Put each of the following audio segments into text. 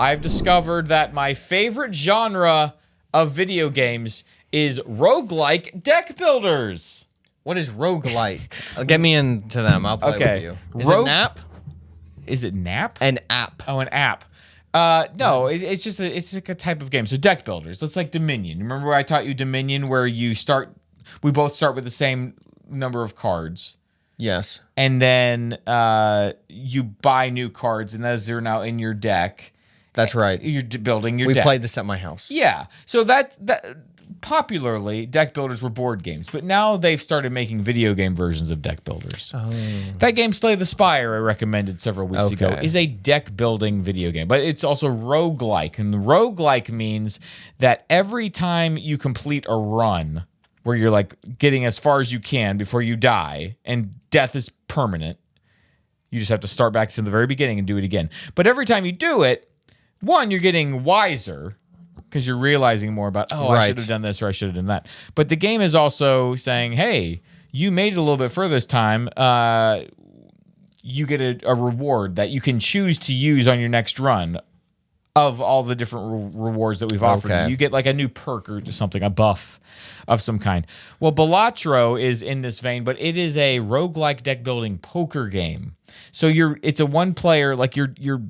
I've discovered that my favorite genre of video games is roguelike deck builders. What is roguelike? Get me into them. I'll play with you. Is it nap? Is it nap? An app. Oh, an app. No, it's just it's like a type of game. So deck builders. It's like Dominion. Remember where I taught you Dominion, where we both start with the same number of cards. Yes. And then you buy new cards, and those are now in your deck. That's right. You're building your deck. We played this at my house. Yeah. So that popularly, deck builders were board games, but now they've started making video game versions of deck builders. Oh. That game, Slay the Spire, I recommended several weeks ago, is a deck building video game, but it's also roguelike. And roguelike means that every time you complete a run where you're like getting as far as you can before you die, and death is permanent, you just have to start back to the very beginning and do it again. But every time you do it, one, you're getting wiser, because you're realizing more about, I should have done this or I should have done that. But the game is also saying, hey, you made it a little bit further this time. You get a reward that you can choose to use on your next run of all the different rewards that we've offered you. You get like a new perk or something, a buff of some kind. Well, Balatro is in this vein, but it is a roguelike deck building poker game. So it's a one player, like you're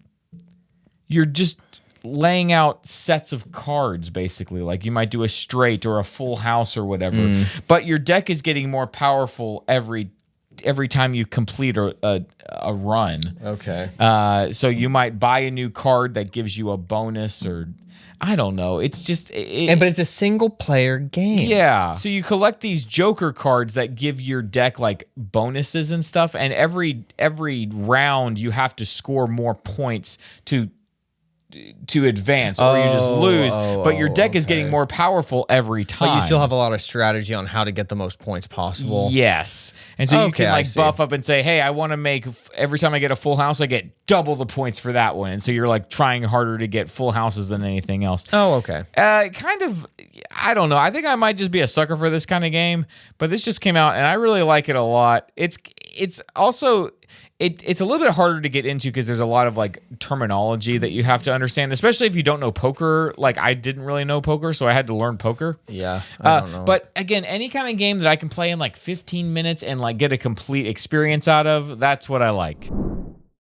just laying out sets of cards, basically. Like you might do a straight or a full house or whatever. But your deck is getting more powerful every time you complete a run. Okay. So you might buy a new card that gives you a bonus, or I don't know. It's just... but it's a single-player game. Yeah. So you collect these Joker cards that give your deck, like, bonuses and stuff, and every round you have to score more points to advance, or you just lose. But your deck is getting more powerful every time. But you still have a lot of strategy on how to get the most points possible. Yes. And so you can like buff up and say, hey, I want to make, every time I get a full house, I get double the points for that one. And so you're like trying harder to get full houses than anything else. Oh, okay. Kind of, I don't know. I think I might just be a sucker for this kind of game, but this just came out and I really like it a lot. It's also... It's a little bit harder to get into because there's a lot of like terminology that you have to understand, especially if you don't know poker. Like I didn't really know poker, so I had to learn poker. Yeah, I don't know. But again, any kind of game that I can play in like 15 minutes and like get a complete experience out of, that's what I like.